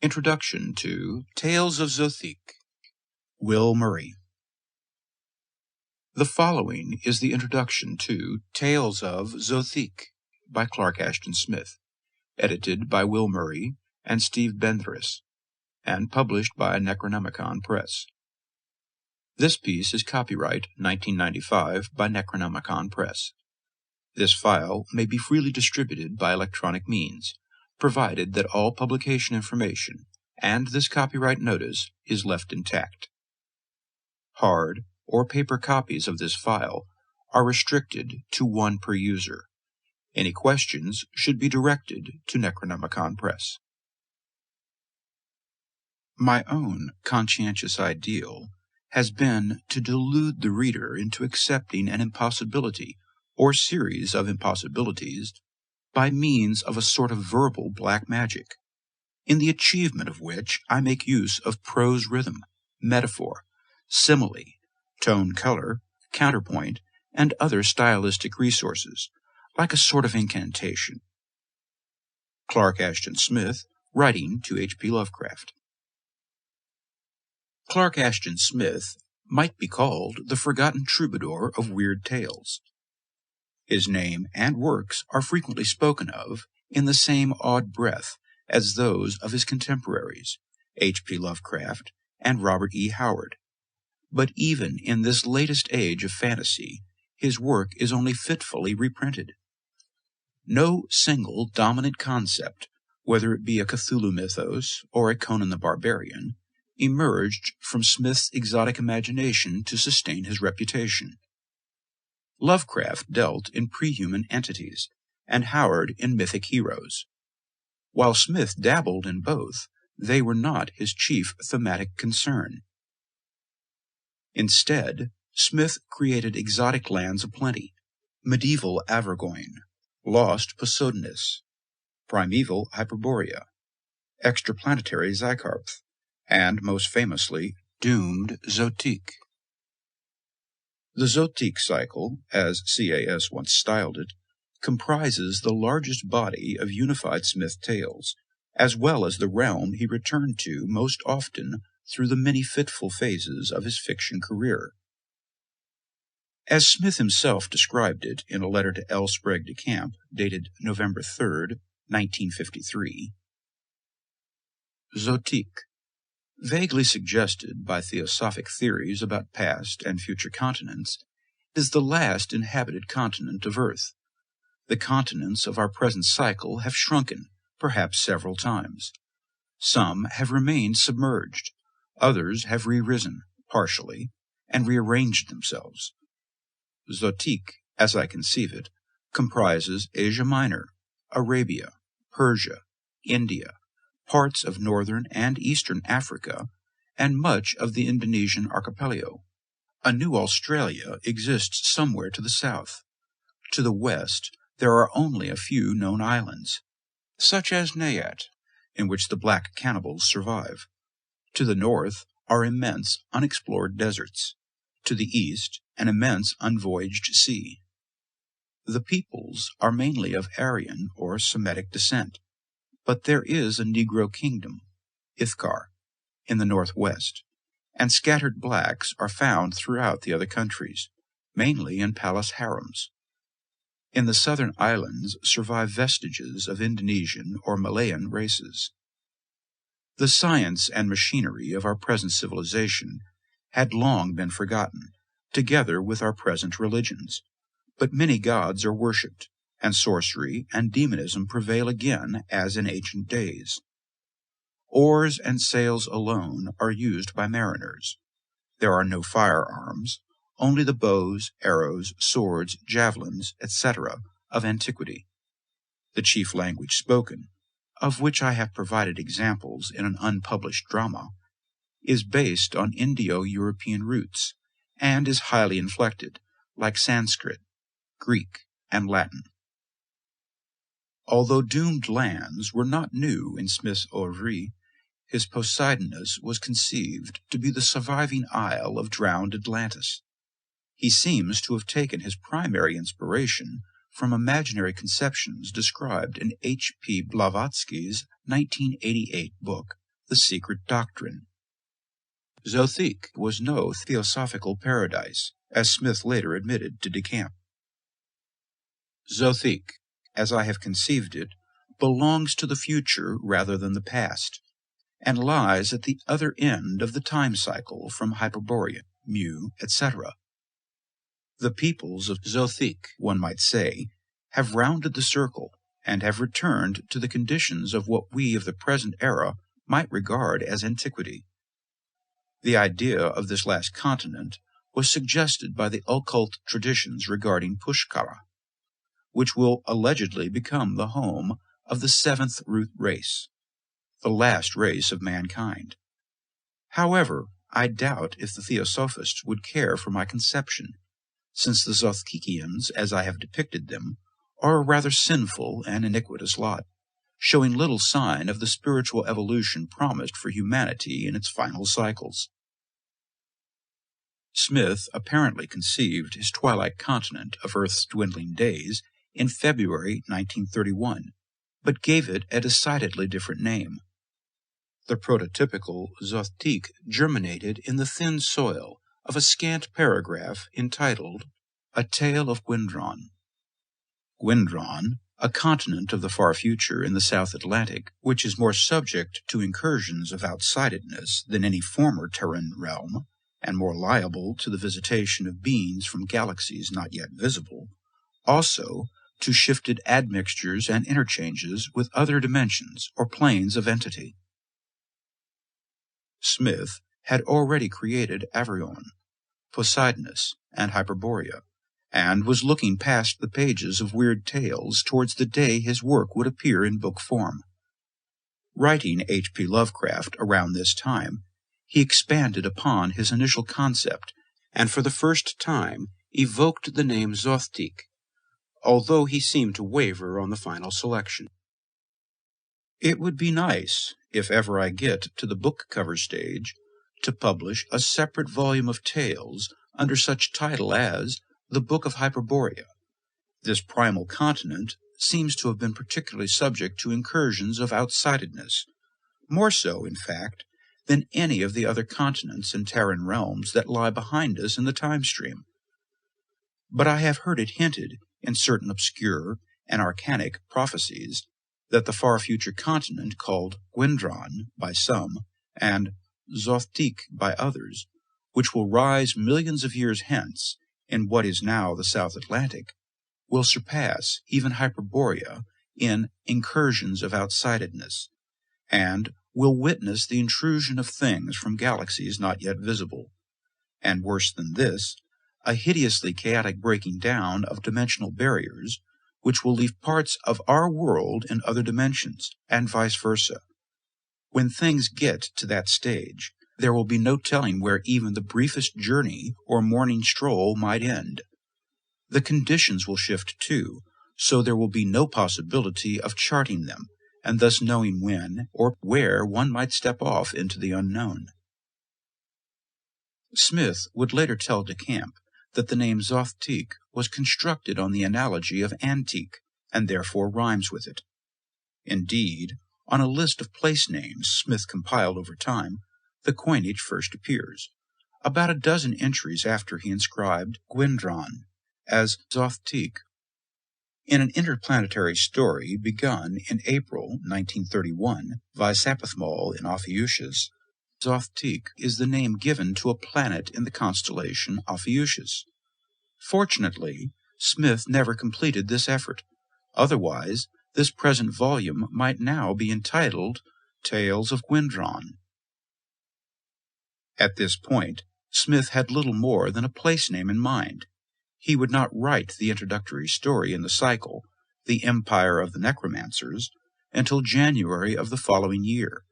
Introduction to Tales of Zothique, Will Murray. The following is the introduction to Tales of Zothique by Clark Ashton Smith, edited by Will Murray and Steve Benthris, and published by Necronomicon Press. This piece is copyright 1995 by Necronomicon Press. This file may be freely distributed by electronic means, provided that all publication information and this copyright notice is left intact. Hard or paper copies of this file are restricted to one per user. Any questions should be directed to Necronomicon Press. My own conscientious ideal has been to delude the reader into accepting an impossibility or series of impossibilities by means of a sort of verbal black magic, in the achievement of which I make use of prose rhythm, metaphor, simile, tone color, counterpoint, and other stylistic resources, like a sort of incantation. Clark Ashton Smith, writing to H.P. Lovecraft. Clark Ashton Smith might be called the forgotten troubadour of weird tales. His name and works are frequently spoken of in the same odd breath as those of his contemporaries, H.P. Lovecraft and Robert E. Howard. But even in this latest age of fantasy, his work is only fitfully reprinted. No single dominant concept, whether it be a Cthulhu mythos or a Conan the Barbarian, emerged from Smith's exotic imagination to sustain his reputation. Lovecraft dealt in pre-human entities, and Howard in mythic heroes. While Smith dabbled in both, they were not his chief thematic concern. Instead, Smith created exotic lands aplenty, medieval Avergoin, lost Posodonus, primeval Hyperborea, extraplanetary Zycarpth, and, most famously, doomed Zothique. The Zothique cycle, as CAS once styled it, comprises the largest body of unified Smith tales, as well as the realm he returned to most often through the many fitful phases of his fiction career. As Smith himself described it in a letter to L. Sprague de Camp, dated November 3, 1953, Zothique, vaguely suggested by theosophic theories about past and future continents, is the last inhabited continent of Earth. The continents of our present cycle have shrunken, perhaps several times. Some have remained submerged, others have re-risen, partially, and rearranged themselves. Zothique, as I conceive it, comprises Asia Minor, Arabia, Persia, India, parts of northern and eastern Africa, and much of the Indonesian archipelago. A new Australia exists somewhere to the south. To the west, there are only a few known islands, such as Nayat, in which the black cannibals survive. To the north are immense unexplored deserts. To the east, an immense unvoyaged sea. The peoples are mainly of Aryan or Semitic descent, but there is a Negro kingdom, Ithkar, in the northwest, and scattered blacks are found throughout the other countries, mainly in palace harems. In the southern islands survive vestiges of Indonesian or Malayan races. The science and machinery of our present civilization had long been forgotten, together with our present religions, but many gods are worshipped, and sorcery and demonism prevail again as in ancient days. Oars and sails alone are used by mariners. There are no firearms, only the bows, arrows, swords, javelins, etc. of antiquity. The chief language spoken, of which I have provided examples in an unpublished drama, is based on Indo-European roots, and is highly inflected, like Sanskrit, Greek, and Latin. Although doomed lands were not new in Smith's oeuvre, his Poseidonus was conceived to be the surviving isle of drowned Atlantis. He seems to have taken his primary inspiration from imaginary conceptions described in H.P. Blavatsky's 1988 book, the secret doctrine. Zothique was no theosophical paradise, as Smith later admitted to DeCamp. Zothique, as I have conceived it, belongs to the future rather than the past, and lies at the other end of the time cycle from Hyperborea, Mu, etc. The peoples of Zothique, one might say, have rounded the circle and have returned to the conditions of what we of the present era might regard as antiquity. The idea of this last continent was suggested by the occult traditions regarding Pushkara, which will allegedly become the home of the seventh root race, the last race of mankind. However, I doubt if the Theosophists would care for my conception, since the Zothiquians, as I have depicted them, are a rather sinful and iniquitous lot, showing little sign of the spiritual evolution promised for humanity in its final cycles. Smith apparently conceived his twilight continent of Earth's dwindling days in February 1931, but gave it a decidedly different name. The prototypical Zothique germinated in the thin soil of a scant paragraph entitled A Tale of Gwendron. Gwendron, a continent of the far future in the South Atlantic, which is more subject to incursions of outsidedness than any former Terran realm, and more liable to the visitation of beings from galaxies not yet visible, also to shifted admixtures and interchanges with other dimensions or planes of entity. Smith had already created Avrion, Poseidonus, and Hyperborea, and was looking past the pages of weird tales towards the day his work would appear in book form. Writing H.P. Lovecraft around this time, he expanded upon his initial concept and for the first time evoked the name Zothique, although he seemed to waver on the final selection. It would be nice, if ever I get to the book cover stage, to publish a separate volume of tales under such title as The Book of Hyperborea. This primal continent seems to have been particularly subject to incursions of outsidedness, more so, in fact, than any of the other continents and Terran realms that lie behind us in the time stream. But I have heard it hinted in certain obscure and arcanic prophecies that the far future continent called Gwendron by some, and Zothique by others, which will rise millions of years hence in what is now the South Atlantic, will surpass even Hyperborea in incursions of outsidedness, and will witness the intrusion of things from galaxies not yet visible, and worse than this, a hideously chaotic breaking down of dimensional barriers, which will leave parts of our world in other dimensions, and vice versa. When things get to that stage, there will be no telling where even the briefest journey or morning stroll might end. The conditions will shift too, so there will be no possibility of charting them, and thus knowing when or where one might step off into the unknown. Smith would later tell DeCamp that the name Zothique was constructed on the analogy of antique, and therefore rhymes with it. Indeed, on a list of place names Smith compiled over time, the coinage first appears, about a dozen entries after he inscribed Gwendron as Zothique. In an interplanetary story begun in April 1931 by Sapithmal in Ophiuchus, Zothique is the name given to a planet in the constellation Ophiuchus. Fortunately, Smith never completed this effort. Otherwise, this present volume might now be entitled Tales of Gwendron. At this point, Smith had little more than a place name in mind. He would not write the introductory story in the cycle, The Empire of the Necromancers, until January of the following year,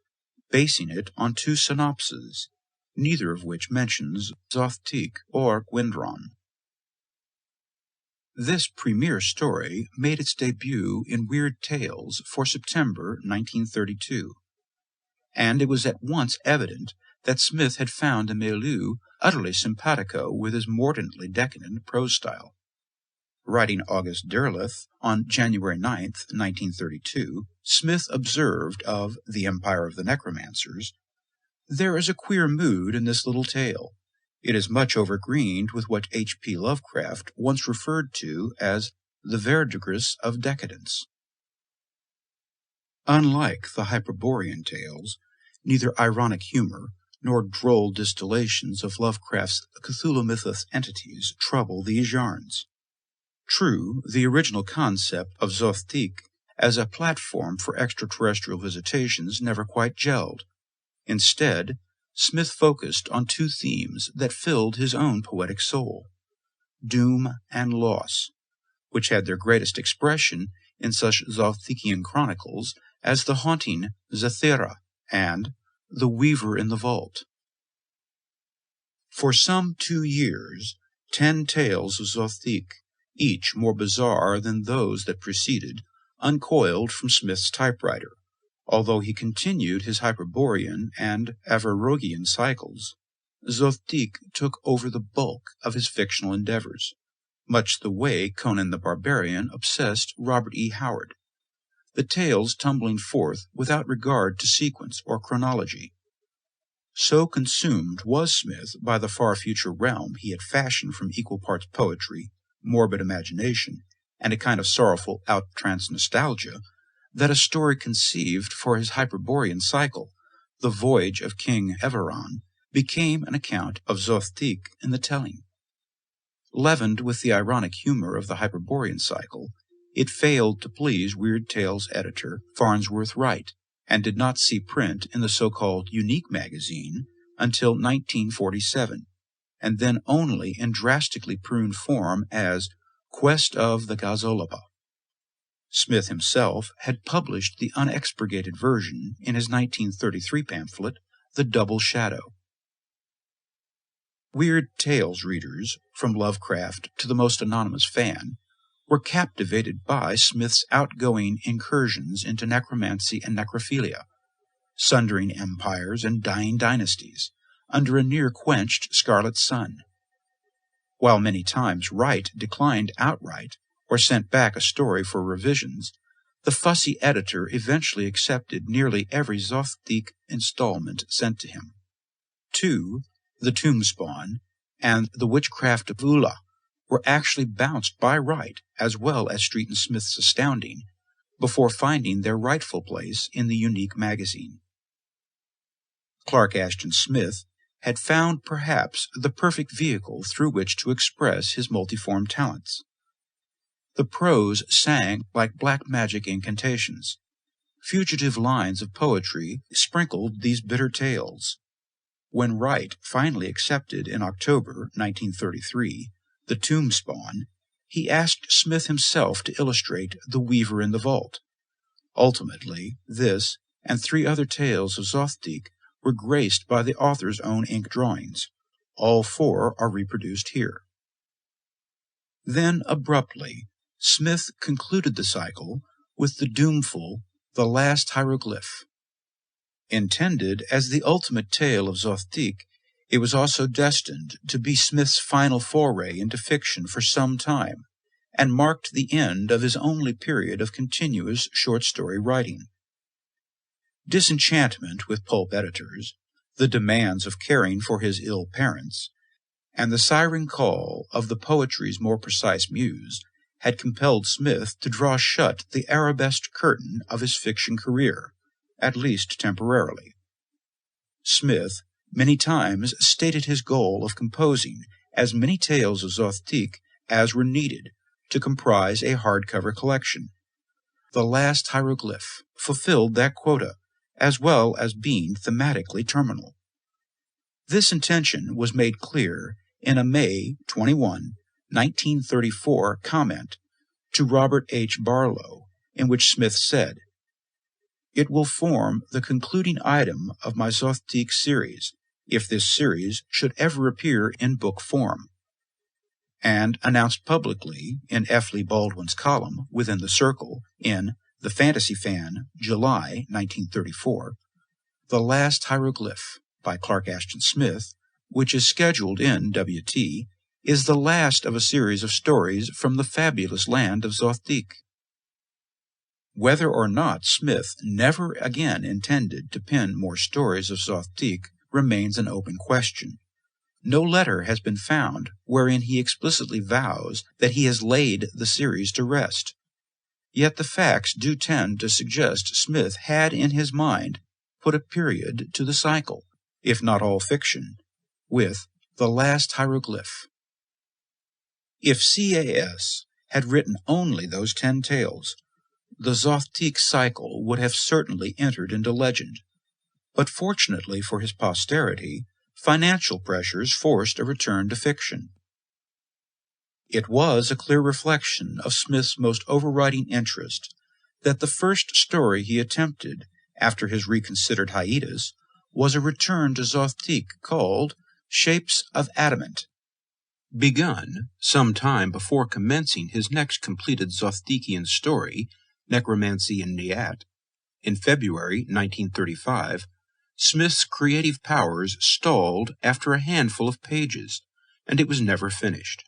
basing it on two synopses, neither of which mentions Zothique or Gwendron. This premiere story made its debut in Weird Tales for September 1932, and it was at once evident that Smith had found a milieu utterly simpatico with his mordantly decadent prose style. Writing August Derleth on January 9, 1932, Smith observed of The Empire of the Necromancers, "There is a queer mood in this little tale. It is much overgreened with what H.P. Lovecraft once referred to as the verdigris of decadence." Unlike the Hyperborean tales, neither ironic humor nor droll distillations of Lovecraft's Cthulhu mythos entities trouble these yarns. True, the original concept of Zothique as a platform for extraterrestrial visitations never quite gelled. Instead, Smith focused on two themes that filled his own poetic soul: doom and loss, which had their greatest expression in such Zothicean chronicles as the haunting Zothique and The Weaver in the Vault. For some 2 years, 10 tales of Zothique, each more bizarre than those that preceded, uncoiled from Smith's typewriter. Although he continued his Hyperborean and Averrogian cycles, Zothique took over the bulk of his fictional endeavors, much the way Conan the Barbarian obsessed Robert E. Howard, the tales tumbling forth without regard to sequence or chronology. So consumed was Smith by the far future realm he had fashioned from equal parts poetry, morbid imagination, and a kind of sorrowful outrance nostalgia, that a story conceived for his Hyperborean cycle, The Voyage of King Everon, became an account of Zothique in the telling. Leavened with the ironic humor of the Hyperborean cycle, it failed to please Weird Tales editor Farnsworth Wright, and did not see print in the so-called Unique magazine until 1947, and then only in drastically pruned form as Quest of the Gazolaba. Smith himself had published the unexpurgated version in his 1933 pamphlet, The Double Shadow. Weird Tales readers, from Lovecraft to the most anonymous fan, were captivated by Smith's outgoing incursions into necromancy and necrophilia, sundering empires and dying dynasties, under a near-quenched scarlet sun. While many times Wright declined outright or sent back a story for revisions, the fussy editor eventually accepted nearly every Zothique installment sent to him. 2, The Tombspawn, and The Witchcraft of Ula were actually bounced by Wright as well as Street and Smith's Astounding, before finding their rightful place in the Unique magazine. Clark Ashton Smith had found perhaps the perfect vehicle through which to express his multiform talents. The prose sang like black magic incantations. Fugitive lines of poetry sprinkled these bitter tales. When Wright finally accepted in October 1933 The Tombspawn, he asked Smith himself to illustrate The Weaver in the Vault. Ultimately, this and 3 other tales of Zothique were graced by the author's own ink drawings. All 4 are reproduced here. Then, abruptly, Smith concluded the cycle with the doomful The Last Hieroglyph. Intended as the ultimate tale of Zothique, it was also destined to be Smith's final foray into fiction for some time, and marked the end of his only period of continuous short story writing. Disenchantment with pulp editors, the demands of caring for his ill parents, and the siren call of the poetry's more precise muse had compelled Smith to draw shut the arabesque curtain of his fiction career, at least temporarily. Smith many times stated his goal of composing as many tales of Zothique as were needed to comprise a hardcover collection. The Last Hieroglyph fulfilled that quota, as well as being thematically terminal. This intention was made clear in a May 21, 1934 comment to Robert H. Barlow, in which Smith said, "It will form the concluding item of my Zothique series, if this series should ever appear in book form," and announced publicly in F. Lee Baldwin's column Within the Circle in The Fantasy Fan, July 1934, The Last Hieroglyph by Clark Ashton Smith, which is scheduled in W.T., is the last of a series of stories from the fabulous land of Zothique. Whether or not Smith never again intended to pen more stories of Zothique remains an open question. No letter has been found wherein he explicitly vows that he has laid the series to rest. Yet the facts do tend to suggest Smith had in his mind put a period to the cycle, if not all fiction, with the last hieroglyph. If CAS had written only those 10 tales, the Zothique cycle would have certainly entered into legend. But fortunately for his posterity, financial pressures forced a return to fiction. It was a clear reflection of Smith's most overriding interest that the first story he attempted after his reconsidered hiatus was a return to Zothique called Shapes of Adamant. Begun some time before commencing his next completed Zothiquian story, Necromancy in Niat, in February 1935, Smith's creative powers stalled after a handful of pages, and it was never finished.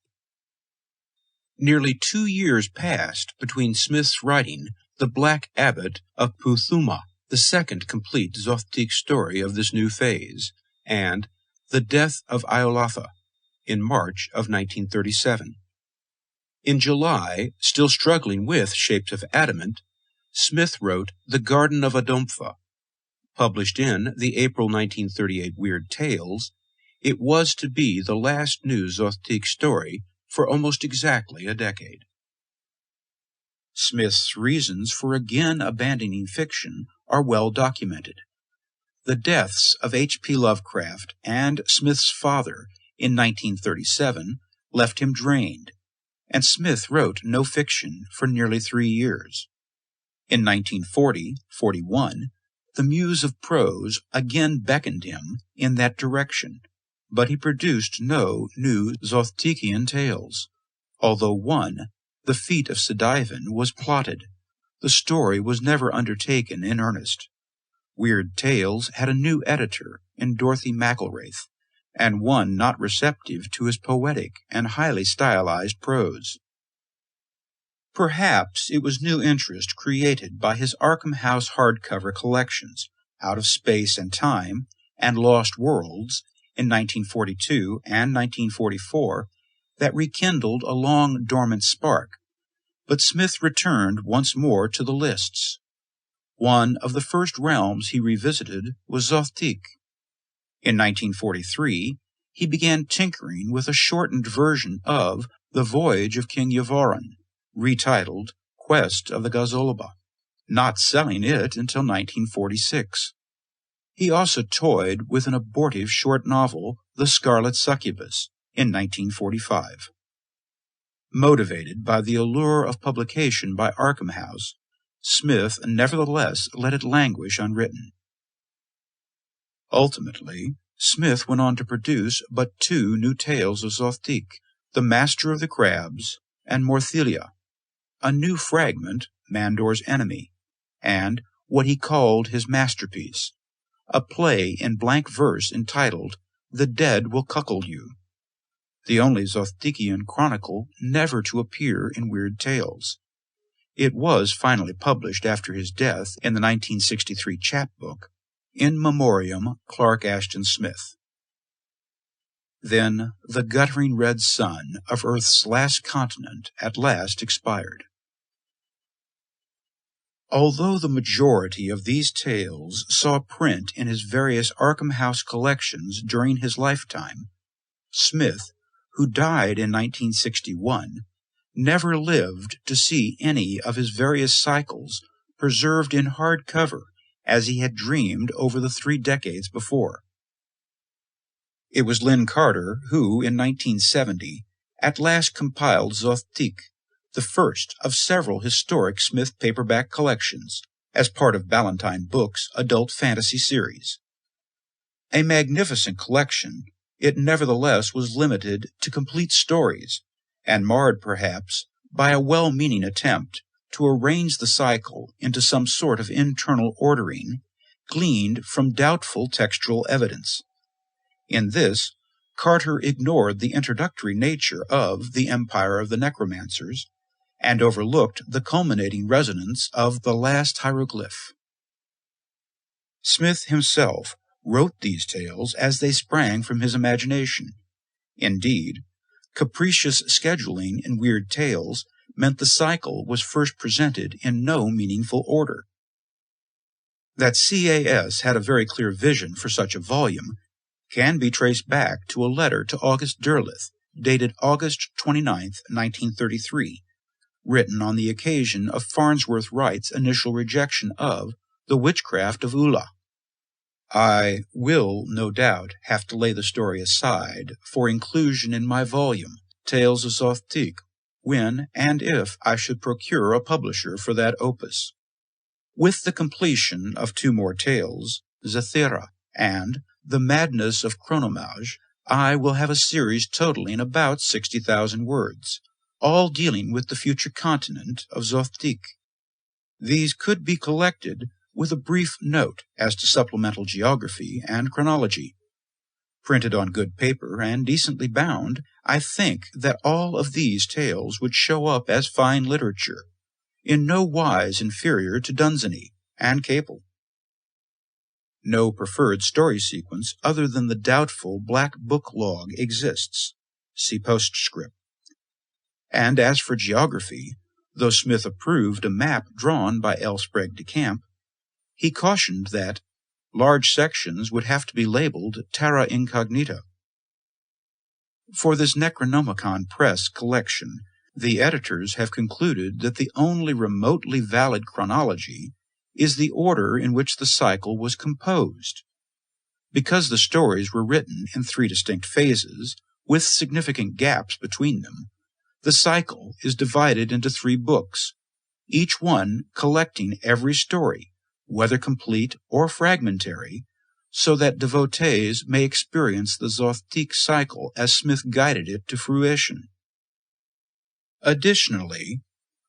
Nearly 2 years passed between Smith's writing The Black Abbot of Puthuma, the second complete Zothique story of this new phase, and The Death of Iolantha, in March of 1937. In July, still struggling with Shapes of Adamant, Smith wrote The Garden of Adompha. Published in the April 1938 Weird Tales, it was to be the last new Zothique story for almost exactly a decade. Smith's reasons for again abandoning fiction are well documented. The deaths of H.P. Lovecraft and Smith's father in 1937 left him drained, and Smith wrote no fiction for nearly 3 years. In 1940-41, the muse of prose again beckoned him in that direction, but he produced no new Zothiquian tales. Although one, The Feet of Sedivan, was plotted, the story was never undertaken in earnest. Weird Tales had a new editor in Dorothy McElraith, and one not receptive to his poetic and highly stylized prose. Perhaps it was new interest created by his Arkham House hardcover collections, Out of Space and Time and Lost Worlds, in 1942 and 1944, that rekindled a long dormant spark, but Smith returned once more to the lists. One of the first realms he revisited was Zothique. In 1943, he began tinkering with a shortened version of The Voyage of King Yavoran, retitled Quest of the Gazolaba, not selling it until 1946. He also toyed with an abortive short novel, The Scarlet Succubus, in 1945. Motivated by the allure of publication by Arkham House, Smith nevertheless let it languish unwritten. Ultimately, Smith went on to produce but 2 new tales of Zothique, The Master of the Crabs and Morthelia, a new fragment, Mandor's Enemy, and what he called his masterpiece, a play in blank verse entitled The Dead Will Cuckold You, the only Zothiquian chronicle never to appear in Weird Tales. It was finally published after his death in the 1963 chapbook, In Memoriam Clark Ashton Smith. Then the guttering red sun of Earth's last continent at last expired. Although the majority of these tales saw print in his various Arkham House collections during his lifetime, Smith, who died in 1961, never lived to see any of his various cycles preserved in hardcover as he had dreamed over the 3 decades before. It was Lynn Carter who, in 1970, at last compiled Zothique, the first of several historic Smith paperback collections, as part of Ballantine Books' adult fantasy series. A magnificent collection, it nevertheless was limited to complete stories, and marred perhaps by a well-meaning attempt to arrange the cycle into some sort of internal ordering gleaned from doubtful textual evidence. In this, Carter ignored the introductory nature of The Empire of the Necromancers and overlooked the culminating resonance of The Last Hieroglyph. Smith himself wrote these tales as they sprang from his imagination. Indeed, capricious scheduling in weird tales meant the cycle was first presented in no meaningful order. That CAS had a very clear vision for such a volume can be traced back to a letter to August Derleth, dated August 29, 1933, written on the occasion of Farnsworth Wright's initial rejection of The Witchcraft of Ula. I will, no doubt, have to lay the story aside for inclusion in my volume, Tales of Zothique, when and if I should procure a publisher for that opus. With the completion of 2 more tales, Zothique and The Madness of Chronomage, I will have a series totaling about 60,000 words, all dealing with the future continent of Zothique. These could be collected with a brief note as to supplemental geography and chronology. Printed on good paper and decently bound, I think that all of these tales would show up as fine literature, in no wise inferior to Dunsany and Capel. No preferred story sequence other than the doubtful Black Book log exists. See postscript. And as for geography, though Smith approved a map drawn by L. Sprague de Camp, he cautioned that large sections would have to be labeled terra incognita. For this Necronomicon Press collection, the editors have concluded that the only remotely valid chronology is the order in which the cycle was composed. Because the stories were written in 3 distinct phases, with significant gaps between them, the cycle is divided into 3 books, each one collecting every story, whether complete or fragmentary, so that devotees may experience the Zothique cycle as Smith guided it to fruition. Additionally,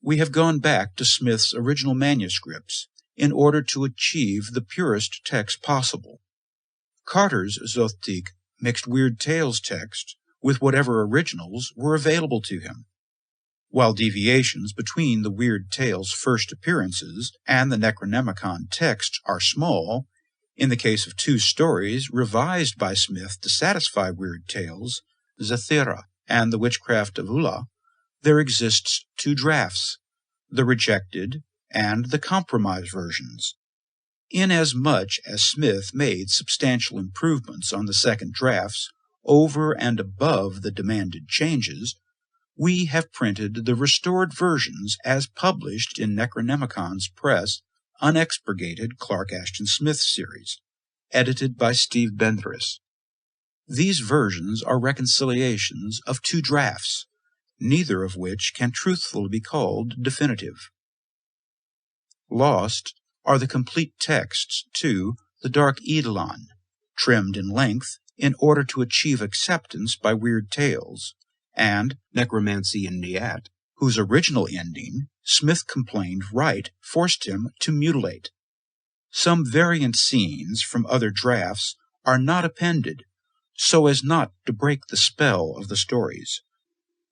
we have gone back to Smith's original manuscripts in order to achieve the purest text possible. Carter's Zothique mixed Weird Tales text with whatever originals were available to him. While deviations between the Weird Tales' first appearances and the Necronomicon text are small, in the case of 2 stories revised by Smith to satisfy Weird Tales, Zothique and The Witchcraft of Ula, there exists 2 drafts, the rejected and the compromise versions. Inasmuch as Smith made substantial improvements on the second drafts over and above the demanded changes, we have printed the restored versions as published in Necronomicon's Press Unexpurgated Clark Ashton Smith series, edited by Steve Bendris. These versions are reconciliations of 2 drafts, neither of which can truthfully be called definitive. Lost are the complete texts to The Dark Eidolon, trimmed in length in order to achieve acceptance by Weird Tales, and Necromancy in Niat, whose original ending Smith complained Wright forced him to mutilate. Some variant scenes from other drafts are not appended, so as not to break the spell of the stories.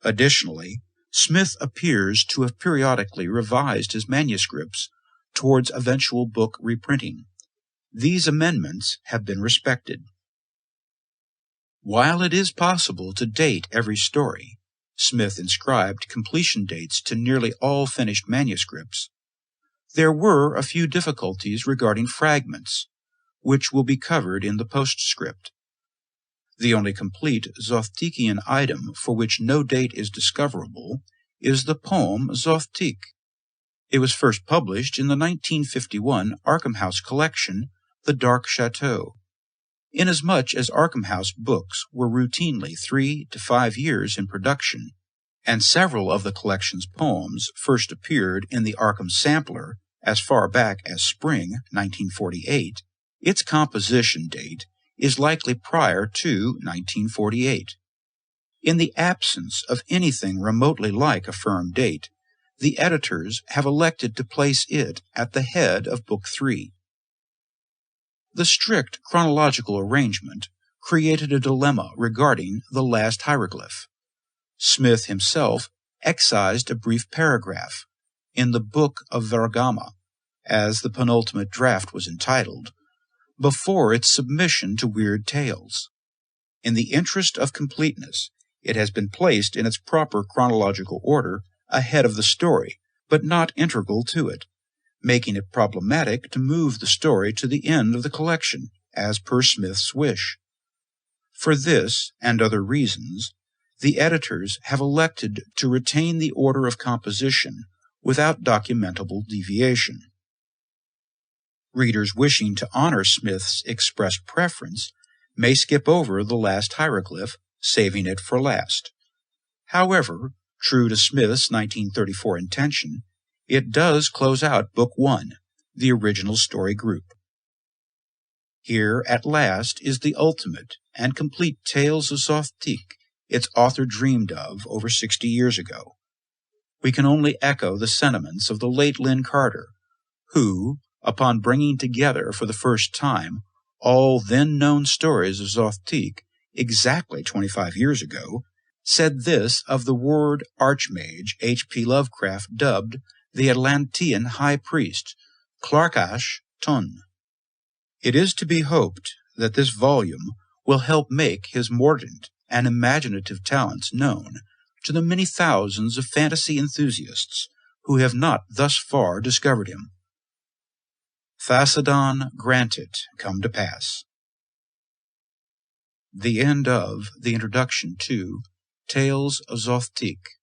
Additionally, Smith appears to have periodically revised his manuscripts towards eventual book reprinting. These amendments have been respected. While it is possible to date every story, Smith inscribed completion dates to nearly all finished manuscripts, there were a few difficulties regarding fragments, which will be covered in the postscript. The only complete Zothikian item for which no date is discoverable is the poem Zothique. It was first published in the 1951 Arkham House collection, The Dark Chateau. Inasmuch as Arkham House books were routinely 3 to 5 years in production, and several of the collection's poems first appeared in the Arkham Sampler as far back as spring 1948, its composition date is likely prior to 1948. In the absence of anything remotely like a firm date, the editors have elected to place it at the head of Book 3. The strict chronological arrangement created a dilemma regarding the last hieroglyph. Smith himself excised a brief paragraph in the Book of Vargama, as the penultimate draft was entitled, before its submission to Weird Tales. In the interest of completeness, it has been placed in its proper chronological order ahead of the story, but not integral to it, making it problematic to move the story to the end of the collection, as per Smith's wish. For this, and other reasons, the editors have elected to retain the order of composition without documentable deviation. Readers wishing to honor Smith's expressed preference may skip over the last hieroglyph, saving it for last. However, true to Smith's 1934 intention, it does close out Book 1, the original story group. Here, at last, is the ultimate and complete Tales of Zothique its author dreamed of over 60 years ago. We can only echo the sentiments of the late Lynn Carter, who, upon bringing together for the first time all then-known stories of Zothique exactly 25 years ago, said this of the word archmage H.P. Lovecraft dubbed the Atlantean high priest, Clarkash Tun. It is to be hoped that this volume will help make his mordant and imaginative talents known to the many thousands of fantasy enthusiasts who have not thus far discovered him. Thasadon grant it come to pass. The end of the introduction to Tales of Zothique.